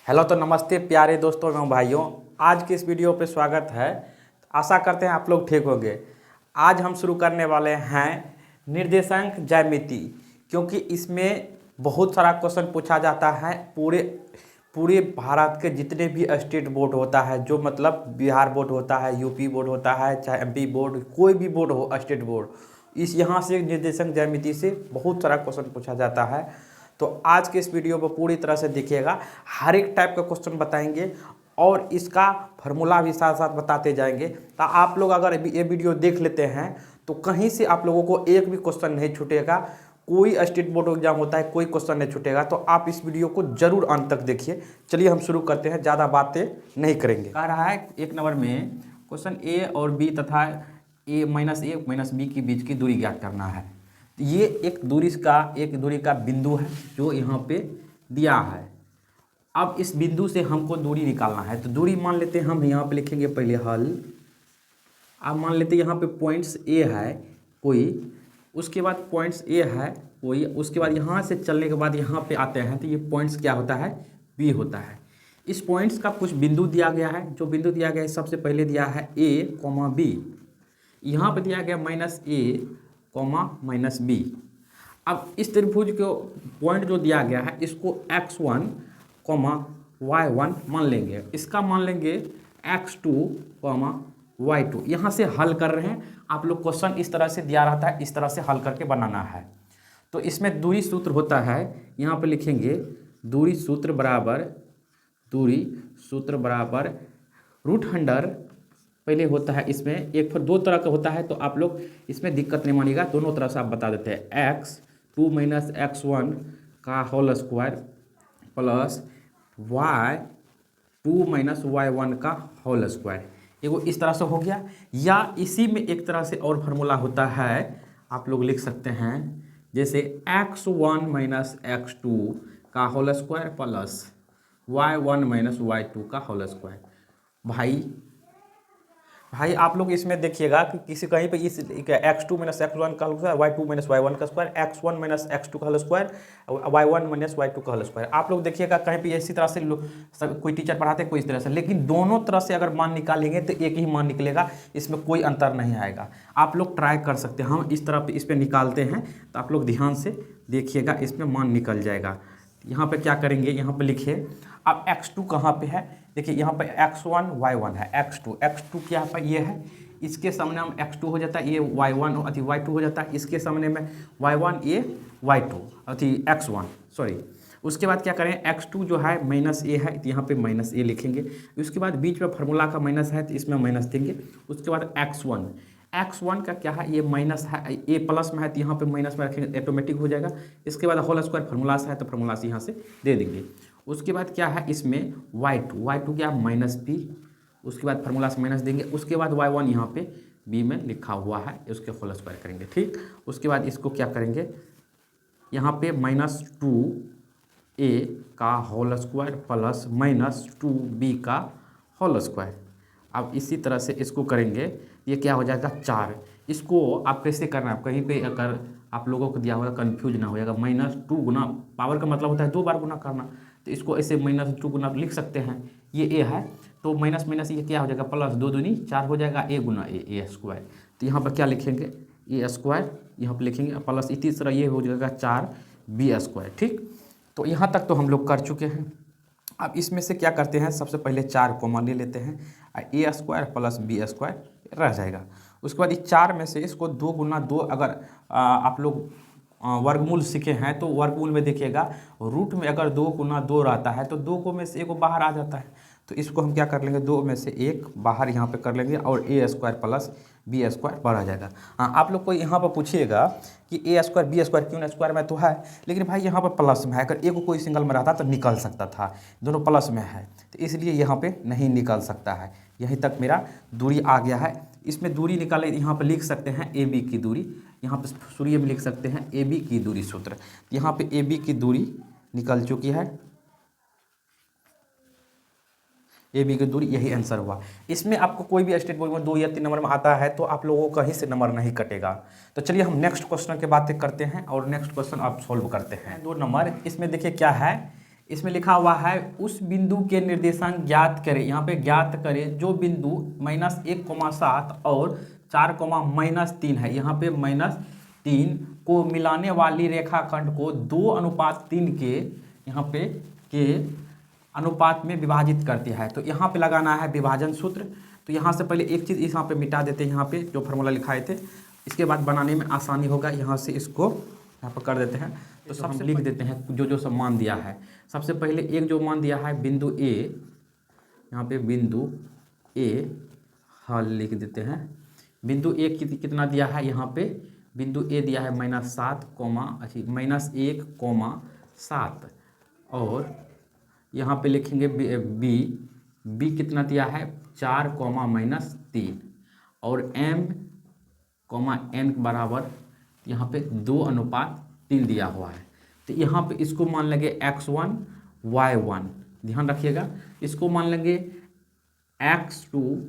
Hello तो नमस्ते प्यारे दोस्तों एवं भाइयों। आज के इस वीडियो पे स्वागत है। आशा करते हैं आप लोग ठीक होंगे। आज हम शुरू करने वाले हैं निर्देशांक ज्यामिति, क्योंकि इसमें बहुत सारा क्वेश्चन पूछा जाता है। पूरे पूरे भारत के जितने भी स्टेट बोर्ड होता है, जो मतलब बिहार बोर्ड होता है, यूपी बोर्ड होता है, चाहे एमपी बोर्ड, कोई भी बोर्ड हो, स्टेट बोर्ड, इस यहाँ से निर्देशांक ज्यामिति से बहुत सारा क्वेश्चन पूछा जाता है। तो आज के इस वीडियो को पूरी तरह से देखिएगा। हर एक टाइप का क्वेश्चन बताएंगे और इसका फार्मूला भी साथ साथ बताते जाएंगे। तो आप लोग अगर ये वीडियो देख लेते हैं तो कहीं से आप लोगों को एक भी क्वेश्चन नहीं छूटेगा। कोई स्टेट बोर्ड एग्जाम होता है, कोई क्वेश्चन नहीं छूटेगा। तो आप इस वीडियो को जरूर अंत तक देखिए। चलिए हम शुरू करते हैं, ज़्यादा बातें नहीं करेंगे। कह रहा है एक नंबर में क्वेश्चन ए और बी तथा ए माइनस बी के बीच की दूरी ज्ञात करना है। ये एक दूरी का बिंदु है जो यहाँ पे दिया है। अब इस बिंदु से हमको दूरी निकालना है। तो दूरी मान लेते हैं, हम यहाँ पे लिखेंगे पहले हल। अब मान लेते हैं यहाँ पे पॉइंट्स ए है कोई, उसके बाद पॉइंट्स ए है कोई, उसके बाद यहाँ से चलने के बाद यहाँ पे आते हैं तो ये पॉइंट्स क्या होता है, बी होता है। इस पॉइंट्स का कुछ बिंदु दिया गया है। जो बिंदु दिया गया है सबसे पहले दिया है ए कॉमा बी, यहाँ पे दिया गया माइनस ए कॉमा माइनस बी। अब इस त्रिभुज को पॉइंट जो दिया गया है इसको x1 कॉमा y1 मान लेंगे, इसका मान लेंगे x2 कॉमा y2। यहाँ से हल कर रहे हैं आप लोग। क्वेश्चन इस तरह से दिया रहता है, इस तरह से हल करके बनाना है। तो इसमें दूरी सूत्र होता है, यहाँ पे लिखेंगे दूरी सूत्र बराबर रूट अंडर पहले होता है। इसमें एक फिर दो तरह का होता है, तो आप लोग इसमें दिक्कत नहीं मानिएगा, दोनों तरह से आप बता देते हैं। x2 माइनस x1 का whole square plus y2 minus y1 का होल स्क्वायर। एगो इस तरह से हो गया, या इसी में एक तरह से और फार्मूला होता है, आप लोग लिख सकते हैं जैसे x1 माइनस x2 का whole square plus y1 minus y2 का होल स्क्वायर। भाई आप लोग इसमें देखिएगा कि किसी कहीं पे इस x2 माइनस x1 का whole square, y2 minus y1 का स्क्वायर, x1 माइनस x2 का whole square, y1 minus y2 का होल स्क्वायर। आप लोग देखिएगा कहीं पे इसी तरह से कोई टीचर पढ़ाते हैं, कोई इस तरह से, लेकिन दोनों तरह से अगर मान निकालेंगे तो एक ही मान निकलेगा, इसमें कोई अंतर नहीं आएगा। आप लोग ट्राई कर सकते हैं। हम इस तरह इस पर निकालते हैं तो आप लोग ध्यान से देखिएगा, इसमें मान निकल जाएगा। यहाँ पे क्या करेंगे, यहाँ पे लिखिए। अब x2 कहाँ पे है, देखिए यहाँ पे x1 y1 है, x2 क्या है, ये है, इसके सामने हम x2 हो जाता है, ये y1 अति y2 हो जाता है, इसके सामने में y1 ये y2 अति x1 सॉरी। उसके बाद क्या करें, x2 जो है माइनस ए है तो यहाँ पे माइनस ए लिखेंगे। उसके बाद बीच में फार्मूला का माइनस है तो इसमें माइनस देंगे। उसके बाद x1 का क्या है, ये माइनस है, ए प्लस में है तो यहाँ पे माइनस में रखेंगे, ऑटोमेटिक हो जाएगा। इसके बाद होल स्क्वायर फार्मूला से है तो फार्मूला से यहाँ से दे देंगे। उसके बाद क्या है, इसमें y2 क्या माइनस बी, उसके बाद फार्मूला से माइनस देंगे। उसके बाद y1 यहाँ पे बी में लिखा हुआ है, उसके होल स्क्वायर करेंगे, ठीक। उसके बाद इसको क्या करेंगे, यहाँ पे -2a का होल स्क्वायर प्लस -2b का होल स्क्वायर। अब इसी तरह से इसको करेंगे, ये क्या हो जाएगा 4। इसको आप कैसे करना है, कहीं पे अगर आप लोगों को दिया होगा कन्फ्यूज ना हो जाएगा। -2 गुना, पावर का मतलब होता है 2 बार गुना करना, तो इसको ऐसे -2 गुना लिख सकते हैं। ये ए है तो माइनस माइनस ये क्या हो जाएगा, प्लस 2 दूनी 4 हो जाएगा, ए गुना ए स्क्वायर। तो यहाँ पर क्या लिखेंगे, ए स्क्वायर यहाँ पर लिखेंगे प्लस इसी तरह ये हो जाएगा 4b स्क्वायर, ठीक। तो यहाँ तक तो हम लोग कर चुके हैं। अब इसमें से क्या करते हैं, सबसे पहले 4 कॉमन ले लेते हैं, ए स्क्वायर प्लस बी स्क्वायर रह जाएगा। उसके बाद इस 4 में से इसको 2 गुना 2, अगर आप लोग वर्गमूल सीखे हैं तो वर्गमूल में देखिएगा, रूट में अगर 2 गुना 2 रहता है तो 2 को में से 1 बाहर आ जाता है। तो इसको हम क्या कर लेंगे, 2 में से 1 बाहर यहाँ पे कर लेंगे और ए स्क्वायर प्लस बी स्क्वायर बाहर आ जाएगा। हाँ, आप लोग को यहाँ पर पूछिएगा कि ए स्क्वायर बी स्क्वायर क्यों, स्क्वायर में तो है, लेकिन भाई यहाँ पर प्लस में है। अगर एक कोई सिंगल में रहता तो निकल सकता था, दोनों प्लस में है तो इसलिए यहाँ पे नहीं निकल सकता है। यहीं तक मेरा दूरी आ गया है। इसमें दूरी निकाले, यहाँ पर लिख सकते हैं ए बी की दूरी, यहाँ पर सूर्य में लिख सकते हैं ए बी की दूरी सूत्र। यहाँ पे ए बी की दूरी निकल चुकी है, ए बी की दूरी, यही आंसर हुआ। इसमें आपको कोई भी स्टेट बोर्ड में 2 या 3 नंबर में आता है तो आप लोगों को कहीं से नंबर नहीं कटेगा। तो चलिए हम नेक्स्ट क्वेश्चन की बातें करते हैं और नेक्स्ट क्वेश्चन आप सॉल्व करते हैं। 2 नंबर, इसमें देखिए क्या है, इसमें लिखा हुआ है उस बिंदु के निर्देशांक ज्ञात करें। यहाँ पे ज्ञात करें जो बिंदु -1,7 और 4,-3 है। यहाँ पे -3 को मिलाने वाली रेखाखंड को 2:3 के यहाँ पे के अनुपात में विभाजित करती है। तो यहाँ पे लगाना है विभाजन सूत्र। तो यहाँ से पहले एक चीज़ यहाँ पे मिटा देते हैं, यहाँ पे जो फार्मूला लिखाए थे, इसके बाद बनाने में आसानी होगा। यहाँ से इसको यहाँ पर कर देते हैं। तो सब हम लिख देते हैं जो जो सब मान दिया है। सबसे पहले एक जो मान दिया है बिंदु ए, यहाँ पे बिंदु ए हल लिख देते हैं। बिंदु ए कितना दिया है, यहाँ पे बिंदु ए दिया है -1,7 और यहाँ पे लिखेंगे बी कितना दिया है 4,-3 और m, n बराबर यहाँ पे 2:3 दिया हुआ है। तो यहाँ पे इसको मान लेंगे x1 y1, ध्यान रखिएगा। इसको मान लेंगे x2,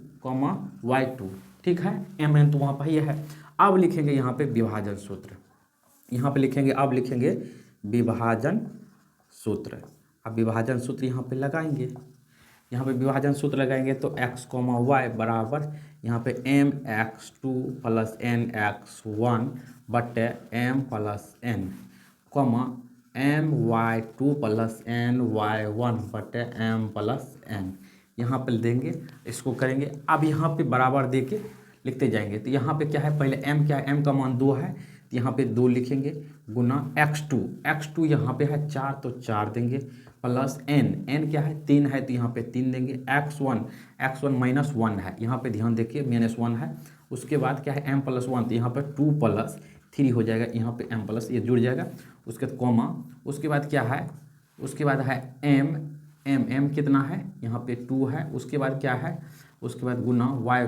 y2, ठीक है। mn तो वहाँ पर ही है। अब लिखेंगे यहाँ पे विभाजन सूत्र, यहाँ पे लिखेंगे, अब लिखेंगे विभाजन सूत्र। अब विभाजन सूत्र यहाँ पे लगाएंगे, यहाँ पे विभाजन सूत्र लगाएंगे तो x, y बराबर यहाँ पे mx2 + nx1 बटे m + n, my2 + ny1 बटे m + n, यहाँ पे देंगे, इसको करेंगे। अब यहाँ पे बराबर दे के लिखते जाएंगे। तो यहाँ पे क्या है, पहले m क्या है, m का मान 2 है, तो यहाँ पे 2 लिखेंगे गुना x2 यहाँ पे है 4, तो 4 देंगे प्लस n क्या है 3 है, तो यहाँ पे 3 देंगे। x1 -1 है, यहाँ पे ध्यान देखिए -1 है। उसके बाद क्या है m + 1, तो यहाँ पे 2 + 3 हो जाएगा, यहाँ पे m प्लस ये जुड़ जाएगा। उसके बाद कॉमा, उसके बाद क्या है, उसके बाद है m कितना है, यहाँ पे 2 है। उसके बाद क्या है, उसके बाद गुना y,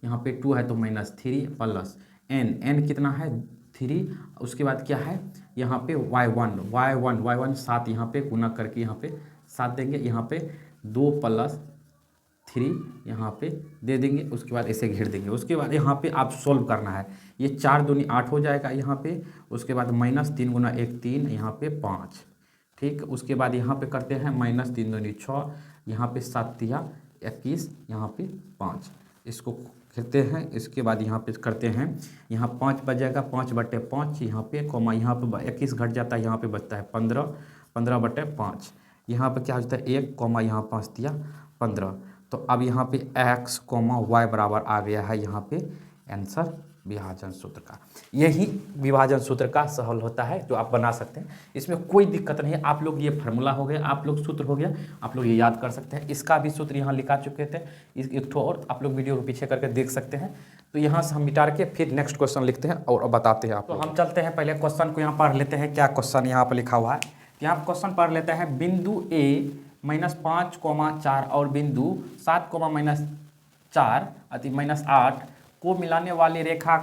यहाँ पे 2 है तो -3 प्लस n कितना है 3। उसके बाद क्या है, यहाँ पे y1 7, यहाँ पे गुना करके यहाँ पे 7 देंगे, यहाँ पे 2 + 3 यहाँ पे दे देंगे। उसके बाद ऐसे घेर देंगे। उसके बाद यहाँ पे आप सोल्व करना है, ये 4 दूनी 8 हो जाएगा यहाँ पे। उसके बाद -3 गुना 1 3, यहाँ पे 5, ठीक। उसके बाद यहाँ पे करते हैं -3 दूनी 6, यहाँ पे 7 तिया 21, यहाँ पे 5, इसको करते हैं। इसके बाद यहाँ पे करते हैं, यहाँ 5 बचेगा, 5/5 यहाँ पे, कॉमा यहाँ पे 21 घट जाता है, यहाँ पे बचता है 15/5। यहाँ पे क्या होता है 1, कॉमा यहाँ 5 दिया 15। तो अब यहाँ पे x, y बराबर आ गया है यहाँ पे आंसर विभाजन सूत्र का। यही विभाजन सूत्र का सहल होता है जो आप बना सकते हैं, इसमें कोई दिक्कत नहीं है। आप लोग ये फार्मूला हो गया, आप लोग सूत्र हो गया, आप लोग ये याद कर सकते हैं। इसका भी सूत्र यहाँ लिखा चुके थे, एक ठो और आप लोग वीडियो को पीछे करके देख सकते हैं। तो यहाँ से हम मिटा के फिर नेक्स्ट क्वेश्चन लिखते हैं और बताते हैं आप। तो हम चलते हैं, पहले क्वेश्चन को यहाँ पढ़ लेते हैं, क्या क्वेश्चन यहाँ पर लिखा हुआ है। यहाँ क्वेश्चन पढ़ लेते हैं, बिंदु ए -5,4 और बिंदु 7, -4 को मिलाने वाली रेखा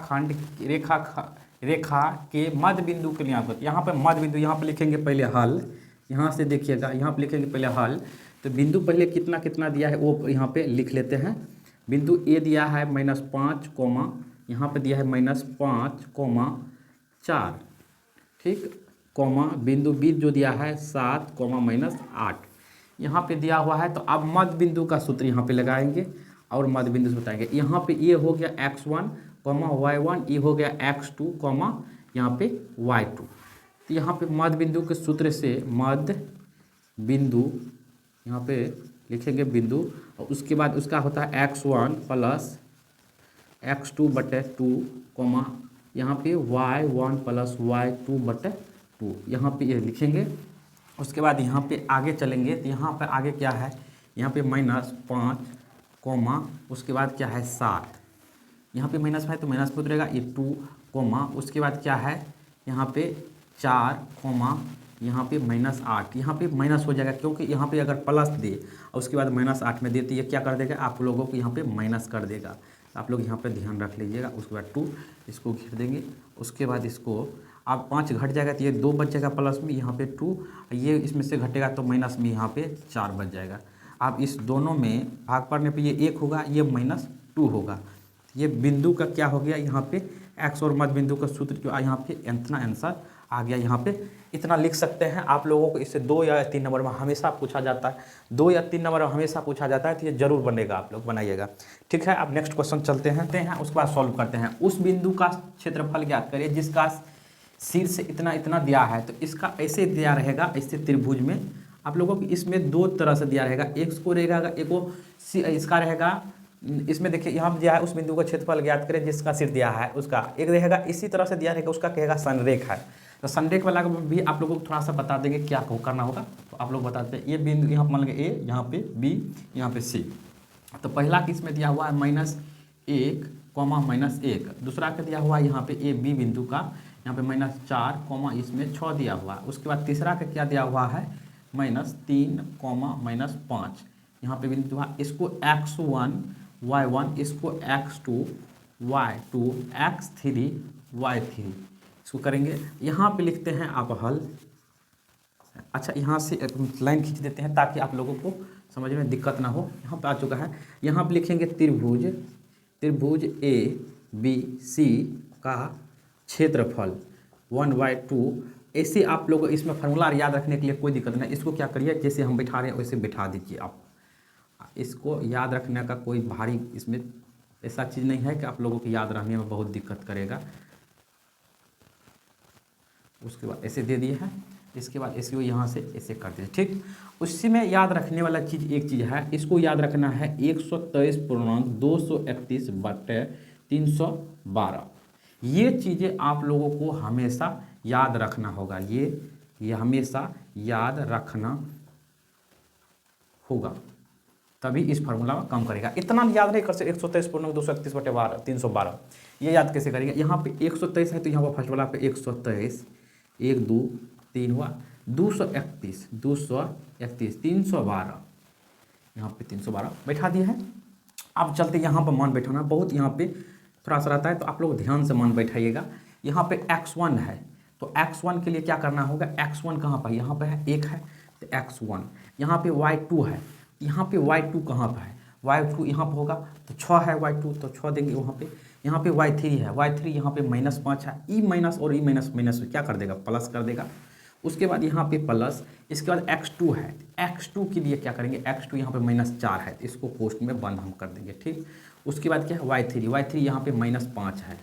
के मध्य बिंदु के लिए यहाँ पे मध्य बिंदु, यहाँ पे लिखेंगे पहले हल। यहाँ से देखिएगा, यहाँ पे लिखेंगे पहले हल। तो बिंदु पहले कितना कितना दिया है वो यहाँ पे लिख लेते हैं। बिंदु ए दिया है -5, यहाँ पे दिया है -5,4, ठीक, कॉमा बिंदु बी जो दिया है 7, -8 यहाँ पे दिया हुआ है। तो अब मध्य बिंदु का सूत्र यहाँ पे लगाएंगे और मध्य बिंदु से बताएंगे। यहाँ पे ये हो गया x1, y1, ये हो गया x2, यहाँ पे y2। तो यहाँ पे मध्य बिंदु के सूत्र से मध्य बिंदु यहाँ पे लिखेंगे बिंदु, और उसके बाद उसका होता है x1 + x2/2, यहाँ पे y1 + y2/2, यहाँ पे ये लिखेंगे। उसके बाद यहाँ पे आगे चलेंगे तो यहाँ पे आगे क्या है, यहाँ पे -5, उसके बाद क्या है 7, यहाँ पे -5 तो माइनस में उतरेगा, ये 2, उसके बाद क्या है यहाँ पे 4, यहाँ पे -8, यहाँ पे माइनस हो जाएगा क्योंकि यहाँ पे अगर प्लस दे और उसके बाद -8 में दे तो ये क्या कर देगा, आप लोगों को यहाँ पे माइनस कर देगा। आप लोग यहाँ पे ध्यान रख लीजिएगा। उसके बाद 2 इसको घेर देंगे। उसके बाद इसको अब 5 घट जाएगा तो ये 2 बच जाएगा प्लस में, यहाँ पे 2, ये इसमें से घटेगा तो माइनस में यहाँ पे 4 बच जाएगा। अब इस दोनों में भाग पड़ने पे ये 1 होगा, ये -2 होगा। ये बिंदु का क्या हो गया, यहाँ पे x और मध्य बिंदु का सूत्र जो यहाँ पे इतना आंसर आ गया यहाँ पे, इतना लिख सकते हैं। आप लोगों को इससे 2 या 3 नंबर में हमेशा पूछा जाता है, 2 या 3 नंबर में हमेशा पूछा जाता है, तो ये जरूर बनेगा, आप लोग बनाइएगा। ठीक है, अब नेक्स्ट क्वेश्चन चलते हैं उसके बाद सॉल्व करते हैं। उस बिंदु का क्षेत्रफल ज्ञात करिए जिसका शीर्ष इतना इतना दिया है, तो इसका ऐसे दिया रहेगा, ऐसे त्रिभुज में आप लोगों को इसमें 2 तरह से दिया रहेगा, एक को रहेगा, एक को इसका रहेगा। इसमें देखिए यहाँ दिया है उस बिंदु का क्षेत्रफल ज्ञात करें जिसका शीर्ष दिया है उसका, एक रहेगा इसी तरह से दिया रहेगा, उसका कहेगा संरेख है। तो संरेख वाला भी आप लोगों को थोड़ा सा बता देंगे क्या करना होगा। तो आप लोग बताते हैं, ये बिंदु यहाँ मान लेंगे ए, यहाँ पे बी, यहाँ पे सी। तो पहला किस में दिया हुआ है -1, -1, दूसरा का दिया हुआ है यहाँ पे ए बी बिंदु का, यहाँ पे -4, इसमें 6 दिया हुआ है। उसके बाद तीसरा का क्या दिया हुआ है -3, -5, यहाँ पे बिंदु है, इसको x1 y1, इसको x2 y2, x3 y3, इसको करेंगे। यहाँ पे लिखते हैं आप हल। अच्छा, यहाँ से लाइन खींच देते हैं ताकि आप लोगों को समझ में दिक्कत ना हो। यहाँ पे आ चुका है, यहाँ पे लिखेंगे त्रिभुज ए बी सी का क्षेत्रफल 1/2। ऐसे आप लोग इसमें फार्मूला याद रखने के लिए कोई दिक्कत नहीं। इसको क्या करिए, जैसे हम बैठा रहे हैं वैसे बैठा दीजिए। आप इसको याद रखने का कोई भारी इसमें ऐसा चीज़ नहीं है कि आप लोगों को याद रखने में बहुत दिक्कत करेगा। उसके बाद ऐसे दे दिए हैं, इसके बाद इसको यहाँ से ऐसे कर दीजिए। ठीक, उसी में याद रखने वाला चीज़ एक चीज़ है, इसको याद रखना है 123.231/312। ये चीज़ें आप लोगों को हमेशा याद रखना होगा, ये हमेशा याद रखना होगा, तभी इस फार्मूला में काम करेगा। इतना याद नहीं कर सकते 123.231/312, ये याद कैसे करेंगे। यहाँ पे 123 है तो यहाँ पर फर्स्ट वाला पे 123, 1 2 3 हुआ, 231, 312, यहाँ पे 312 बैठा दिया है। अब चलते यहाँ पर मान बैठाना बहुत यहाँ पे थोड़ा सा रहता है, तो आप लोग ध्यान से मान बैठाइएगा। यहाँ पे x1 है, तो x1 के लिए क्या करना होगा, x1 कहाँ पर, यहाँ पे है 1 है तो x1, यहाँ पे y2 है, यहाँ पे y2 कहाँ पर है, y2 यहाँ पर होगा तो 6 है y2, तो 6 देंगे वहाँ पे। यहाँ पे y3 है, y3 यहाँ पे -5 है, ई माइनस और ई माइनस माइनस क्या कर देगा, प्लस कर देगा। उसके बाद यहाँ पे प्लस, इसके बाद x2 है, x2 के लिए क्या करेंगे, x2 यहाँ पे -4 है, तो इसको कोष्ठ में बंद हम कर देंगे। ठीक, उसके बाद क्या है y3 यहाँ पे -5 है,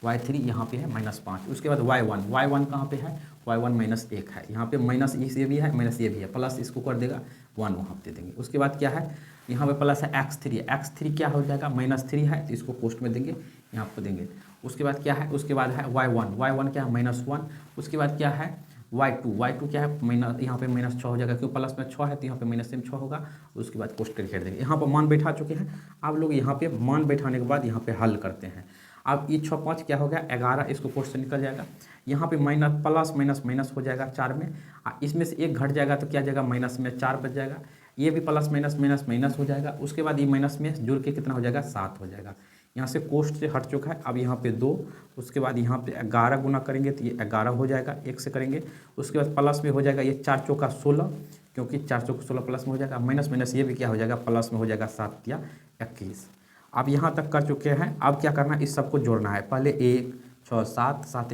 y3 यहाँ पे है -5। उसके बाद y1 कहाँ पे है, y1 -1 है, यहाँ पे माइनस ये भी है माइनस ये भी है, प्लस इसको कर देगा 1 वहाँ पे दे देंगे। उसके बाद क्या है, यहाँ पे प्लस है x3 क्या हो जाएगा -3 है, तो इसको कोष्ठ में देंगे, यहाँ पे देंगे। उसके बाद क्या है, उसके बाद है y1 क्या है -1। उसके बाद क्या है y2 क्या है यहाँ पे -6 हो जाएगा, क्यों प्लस में 6 है तो यहाँ पे माइनस में 6 होगा। उसके बाद कोष्ठ करके देंगे। यहाँ पर मान बैठा चुके हैं आप लोग, यहाँ पे मान बैठाने के बाद यहाँ पे हल करते हैं। अब ये 6 5 क्या हो गया 11, इसको कोष्ठ से निकल जाएगा। यहाँ पे प्लस माइनस हो जाएगा 4 में, इसमें से 1 घट जाएगा तो क्या जाएगा माइनस में 4 बच जाएगा। ये भी प्लस माइनस हो जाएगा। उसके बाद ये माइनस में जुड़ के कितना हो जाएगा 7 हो जाएगा। यहाँ से कोष्ठ से हट चुका है। अब यहाँ पे 2, उसके बाद यहाँ पे 11 गुना करेंगे तो ये 11 हो जाएगा, 1 से करेंगे। उसके बाद प्लस में हो जाएगा ये 4 चौका 16, क्योंकि 4 चौका 16 प्लस में हो जाएगा। माइनस ये भी क्या हो जाएगा प्लस में हो जाएगा 7 या 21। अब यहाँ तक कर चुके हैं। अब क्या करना है, इस सबको जोड़ना है। पहले 1 6 7 7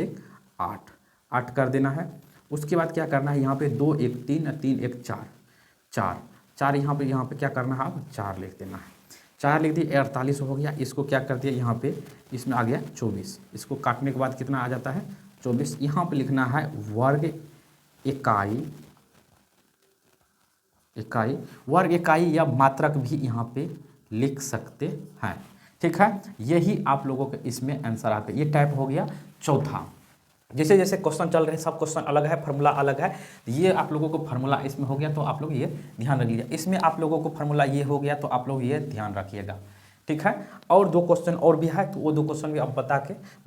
1 8 कर देना है। उसके बाद क्या करना है, यहाँ पे 2 1 3 3 1 4 यहाँ पे क्या करना है, अब 4 लिख देना है। 4 लिख दिए 48 हो गया। इसको क्या कर दिया, यहाँ पे इसमें आ गया 24। इसको काटने के बाद कितना आ जाता है 24। यहाँ पे लिखना है वर्ग इकाई या मात्रक भी यहाँ पे लिख सकते हैं। ठीक है, यही आप लोगों के इसमें आंसर आते हैं। ये टाइप हो गया चौथा। जैसे जैसे क्वेश्चन चल रहे हैं सब क्वेश्चन अलग है, फार्मूला अलग है। ये आप लोगों को फार्मूला इसमें हो गया तो आप लोग ये ध्यान रखिएगा। इसमें आप लोगों को फार्मूला ये हो गया तो आप लोग ये ध्यान रखिएगा। ठीक है, और 2 क्वेश्चन और भी है तो वो 2 क्वेश्चन भी अब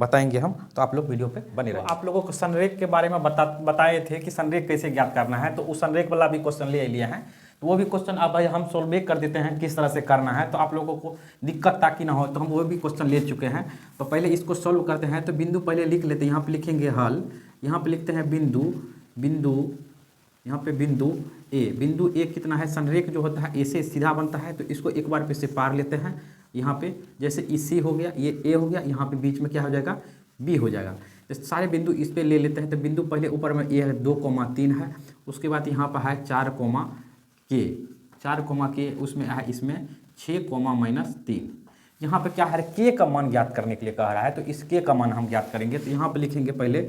बताएंगे हम, तो आप लोग वीडियो पे बने रहिए। आप लोगों को संरेख के बारे में बताए थे कि संरेख कैसे ज्ञात करना है, तो उस संरेख वाला भी क्वेश्चन ले लिया है। तो वो भी क्वेश्चन अब हम सोल्व कर देते हैं किस तरह से करना है, तो आप लोगों को दिक्कत ताकि ना हो, तो हम वो भी क्वेश्चन ले चुके हैं। तो पहले इसको सोल्व करते हैं। तो बिंदु पहले लिख लेते हैं। यहाँ पे लिखेंगे हल, यहाँ पे लिखते हैं बिंदु यहाँ पे बिंदु ए कितना है, संरेख जो होता है ए से सीधा बनता है, तो इसको एक बार पे से पार लेते हैं। यहाँ पे जैसे सी हो गया, ये ए हो गया, यहाँ पे बीच में क्या हो जाएगा बी हो जाएगा। तो सारे बिंदु इस पे ले लेते हैं। तो बिंदु पहले ऊपर में ये है 2,3 है, उसके बाद यहाँ पर है 4,k उसमें है इसमें 6,-3। यहाँ पे क्या है के का मान ज्ञात करने के लिए कह रहा है, तो इस के का मान हम ज्ञात करेंगे। तो यहाँ पे लिखेंगे पहले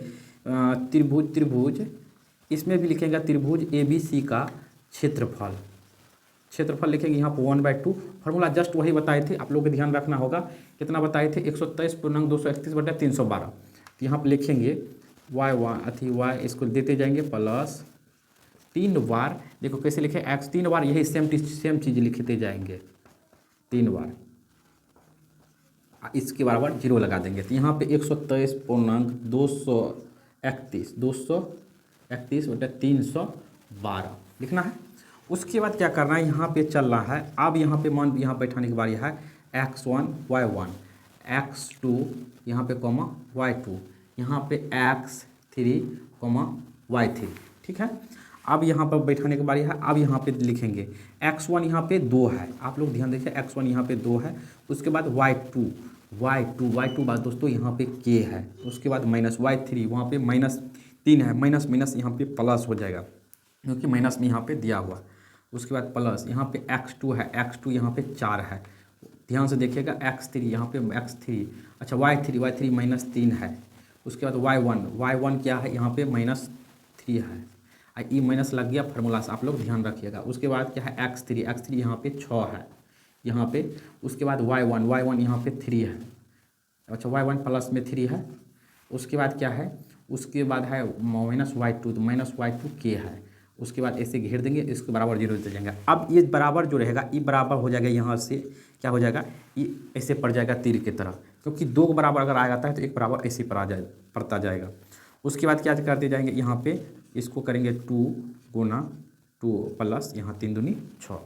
त्रिभुज इसमें भी लिखेंगे त्रिभुज ABC का क्षेत्रफल लिखेंगे यहाँ पर 1/2। फॉर्मूला जस्ट वही बताए थे, आप लोगों को ध्यान रखना होगा। कितना बताए थे 123.231/312। तो यहाँ पर लिखेंगे y इसको देते जाएंगे प्लस 3 बार, देखो कैसे लिखे x 3 बार, यही सेम चीज़ लिखते जाएंगे 3 बार, इसके बराबर 0 लगा देंगे। तो यहाँ पे 123.231/312 लिखना है। उसके बाद क्या करना है, यहाँ पे चलना है। अब यहाँ पे मान यहाँ बैठाने की बारी है x1 y1 x2 यहाँ पे कॉमा y2 यहाँ पे x3 y3, ठीक है। अब यहाँ पर बैठाने की बारी है। अब यहाँ पे लिखेंगे x1 यहाँ पे 2 है, आप लोग ध्यान देखिए x1 यहाँ पे 2 है। उसके बाद y2 बात दोस्तों यहाँ पे k है। उसके बाद माइनस y3 वहाँ पे -3 है, माइनस यहाँ पे प्लस हो जाएगा क्योंकि माइनस में यहाँ पे दिया हुआ। उसके बाद प्लस यहाँ पे x2 है, x2 यहाँ पे 4 है, ध्यान से देखिएगा। x3 यहाँ पे x3 अच्छा y3 -3 है। उसके बाद y1 क्या है यहाँ पे -3 है, ई माइनस लग गया फार्मूला से, आप लोग ध्यान रखिएगा। उसके बाद क्या है x3 यहाँ पे 6 है यहाँ पे। उसके बाद y1 यहाँ पे 3 है, अच्छा y1 प्लस में 3 है। उसके बाद क्या है, उसके बाद है -y2 तो -y2 k है। उसके बाद ऐसे घेर देंगे, इसके बराबर 0 दे जाएंगे। अब ये बराबर जो रहेगा ये बराबर हो जाएगा, यहाँ से क्या हो जाएगा ये ऐसे पड़ जाएगा तीर की तरह, क्योंकि 2 बराबर अगर आ जाता है तो एक बराबर ऐसे पड़ता जाएगा। उसके बाद क्या करते जाएंगे, यहाँ पे इसको करेंगे 2 गुना 2 प्लस यहाँ 3 दूनी 6।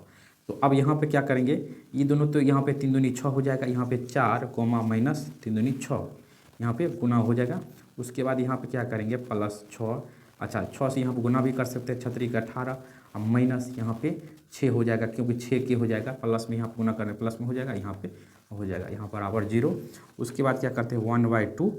तो अब यहाँ पे क्या करेंगे, ये दोनों तो यहाँ पे 3 दूनी 6 हो जाएगा, यहाँ पे 4 -3 दूनी 6 यहाँ पे गुना हो जाएगा। उसके बाद यहाँ पे क्या करेंगे +6, अच्छा 6 से यहाँ पे गुना भी कर सकते हैं, 6 का 18 अब माइनस यहाँ पे 6 हो जाएगा, क्योंकि 6 के हो जाएगा, प्लस में यहाँ पे गुना करने प्लस में हो जाएगा, यहाँ पे हो जाएगा, यहाँ बराबर 0। उसके बाद क्या करते हैं 1/2।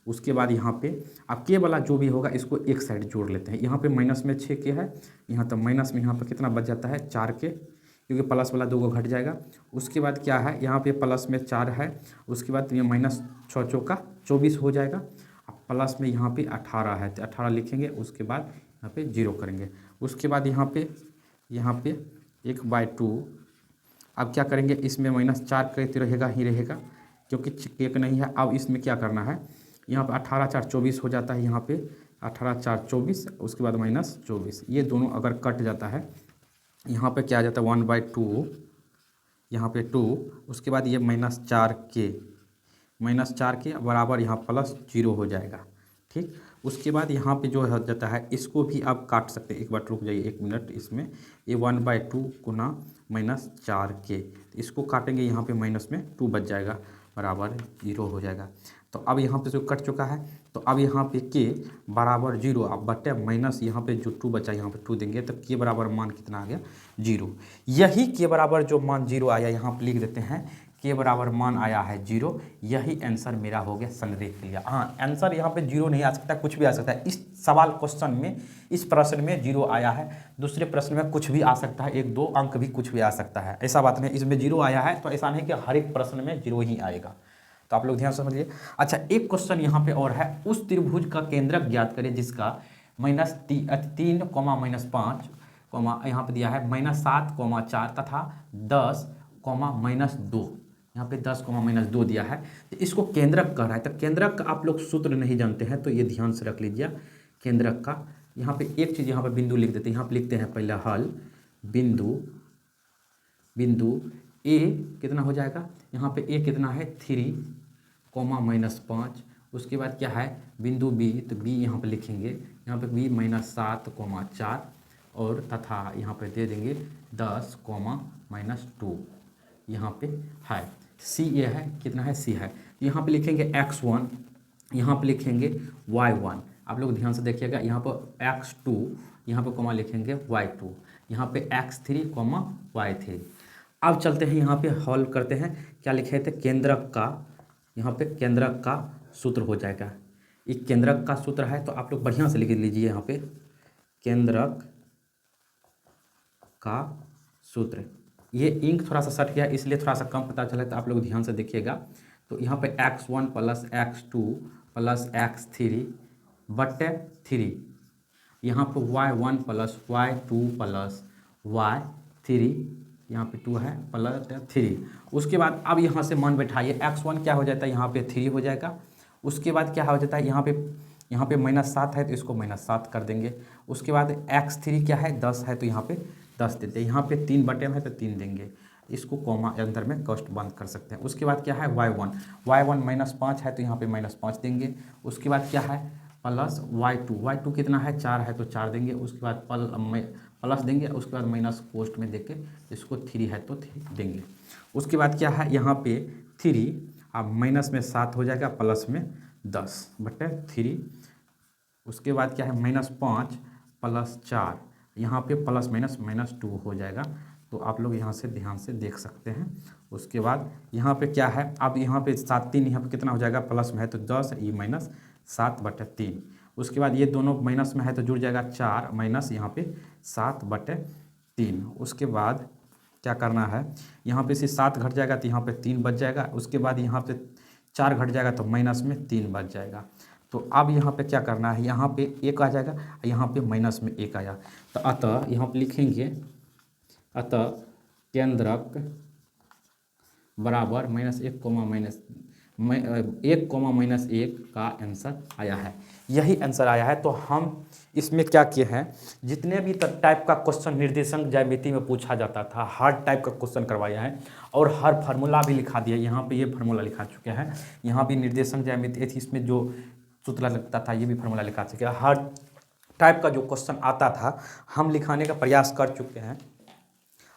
उसके बाद यहाँ पे अब के वाला जो भी होगा इसको एक साइड जोड़ लेते हैं। यहाँ पे माइनस में 6 के है, यहाँ तो माइनस में यहाँ पर कितना बच जाता है 4 के, क्योंकि प्लस वाला 2 को घट जाएगा। उसके बाद क्या है यहाँ पे प्लस में 4 है। उसके बाद ये -6 चौका 24 हो जाएगा, अब प्लस में यहाँ पे 18 है तो 18 लिखेंगे। उसके बाद यहाँ पे 0 करेंगे। उसके बाद यहाँ पे 1/2। अब क्या करेंगे, इसमें -4 करते रहेगा ही रहेगा, क्योंकि एक नहीं है। अब इसमें क्या करना है, यहाँ पे 18 4 24 हो जाता है, यहाँ पे 18 4 24। उसके बाद -24, ये दोनों अगर कट जाता है, यहाँ पे क्या आ जाता है 1/2 यहाँ पे 2। उसके बाद ये -4 के बराबर यहाँ +0 हो जाएगा, ठीक। उसके बाद यहाँ पे जो हो जाता है इसको भी आप काट सकते हैं। एक बार रुक जाइए 1 मिनट, इसमें ये 1/2 गुना -4 के, इसको काटेंगे, यहाँ पे माइनस में 2 बच जाएगा, बराबर 0 हो जाएगा। तो अब यहाँ पे जो कट चुका है, तो अब यहाँ पे के बराबर 0 अब बटे माइनस यहाँ पे जो 2 बचा यहाँ पे 2 देंगे, तो के बराबर मान कितना आ गया 0। यही के बराबर जो मान 0 आया, यहाँ पे लिख देते हैं के बराबर मान आया है 0। यही आंसर मेरा हो गया संदेह के लिए। हाँ, आंसर यहाँ पे 0 नहीं आ सकता, कुछ भी आ सकता है। इस सवाल क्वेश्चन में, इस प्रश्न में 0 आया है, दूसरे प्रश्न में कुछ भी आ सकता है, 1-2 अंक भी कुछ भी आ सकता है, ऐसा बात नहीं। इसमें 0 आया है तो ऐसा नहीं कि हर एक प्रश्न में 0 ही आएगा, तो आप लोग ध्यान समझिए। अच्छा, एक क्वेश्चन यहाँ पे और है, उस त्रिभुज का केंद्रक ज्ञात करें जिसका -3, -5, यहाँ पे दिया है -7, 4 तथा 10, -2, यहाँ पे 10, -2 दिया है। तो इसको केंद्रक कह रहा है। तो केंद्रक का आप लोग सूत्र नहीं जानते हैं तो ये ध्यान से रख लीजिए। केंद्रक का यहाँ पे एक चीज़ यहाँ पे बिंदु लिख देते हैं। यहाँ पे लिखते हैं पहले हल बिंदु ए कितना हो जाएगा, यहाँ पे ए कितना है 3, -5। उसके बाद क्या है बिंदु बी, तो बी यहाँ पे लिखेंगे, यहाँ पे बी -7, 4 और तथा यहाँ पे दे देंगे 10, -2 यहाँ पे है। सी ये है, कितना है सी है, यहाँ पे लिखेंगे x1, यहाँ पे लिखेंगे y1। आप लोग ध्यान से देखिएगा, यहाँ पर x2, यहाँ पे कॉमा लिखेंगे y2, यहाँ पे x3, y3। अब चलते हैं यहाँ पे हल करते हैं। क्या लिखे थे केंद्रक का, यहाँ पे केंद्रक का सूत्र हो जाएगा। एक केंद्रक का सूत्र है, तो आप लोग बढ़िया से लिख लीजिए यहाँ पे, केंद्रक का सूत्र। ये इंक थोड़ा सा सट गया इसलिए थोड़ा सा कम पता चला, तो आप लोग ध्यान से देखिएगा। तो यहाँ पे x1 plus x2 plus x3 बटे 3, यहाँ पे y1 plus y2 plus y3, यहाँ पे 2 है प्लस 3। उसके बाद अब यहाँ से मान बैठाइए, x1 क्या हो जाता है, यहाँ पे 3 हो जाएगा। उसके बाद क्या हो जाता है, यहाँ पे -7 है तो इसको -7 कर देंगे। उसके बाद x3 क्या है, 10 है तो यहाँ पे 10 देते हैं। यहाँ पे 3 बटे में है तो 3 देंगे, इसको कॉमा अंदर में कष्ट बंद कर सकते हैं। उसके बाद क्या है, y1 -5 है तो यहाँ पे -5 देंगे। उसके बाद क्या है, प्लस y2 कितना है, 4 है तो 4 देंगे। उसके बाद प्लस देंगे, उसके बाद माइनस पोस्ट में देके इसको 3 है तो 3 देंगे। उसके बाद क्या है, यहाँ पे 3 अब माइनस में 7 हो जाएगा, प्लस में 10 बटे 3। उसके बाद क्या है, -5 प्लस 4, यहाँ पे प्लस माइनस -2 हो जाएगा। तो आप लोग यहाँ से ध्यान से देख सकते हैं। उसके बाद यहाँ पे क्या है, अब यहाँ पे 7 3 यहाँ पे कितना हो जाएगा, प्लस में है तो 10, ये -7 बटे 3। उसके बाद ये दोनों माइनस में है तो जुड़ जाएगा 4 माइनस यहाँ पे 7 बटे 3। उसके बाद क्या करना है, यहाँ पे से 7 घट जाएगा तो यहाँ पे 3 बच जाएगा। उसके बाद यहाँ पे 4 घट जाएगा तो माइनस में 3 बच जाएगा। तो अब यहाँ पे क्या करना है, यहाँ पे 1 आ जाएगा, यहाँ पे माइनस में 1 आया। तो अतः यहाँ पे लिखेंगे, अतः केंद्रक बराबर -1 -1 का आंसर आया है, यही आंसर आया है। तो हम इसमें क्या किए हैं, जितने भी टाइप का क्वेश्चन निर्देशांक ज्यामिति में पूछा जाता था, हर टाइप का क्वेश्चन करवाया है और हर फार्मूला भी लिखा दिया। यहाँ पे ये फार्मूला लिखा चुके हैं, यहाँ भी निर्देशांक ज्यामिति थी, इसमें जो सूत्र लगता था ये भी फार्मूला लिखा चुके हैं। हर टाइप का जो क्वेश्चन आता था हम लिखाने का प्रयास कर चुके हैं।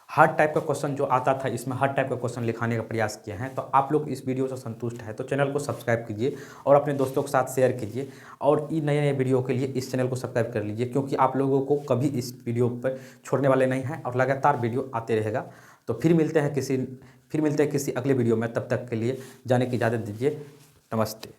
हर टाइप का क्वेश्चन जो आता था इसमें हर टाइप का क्वेश्चन लिखाने का प्रयास किए हैं। तो आप लोग इस वीडियो से संतुष्ट हैं तो चैनल को सब्सक्राइब कीजिए और अपने दोस्तों के साथ शेयर कीजिए, और नए नए वीडियो के लिए इस चैनल को सब्सक्राइब कर लीजिए, क्योंकि आप लोगों को कभी इस वीडियो पर छोड़ने वाले नहीं हैं और लगातार वीडियो आते रहेगा। तो फिर मिलते हैं किसी अगले वीडियो में, तब तक के लिए जाने की इजाज़त दीजिए। नमस्ते।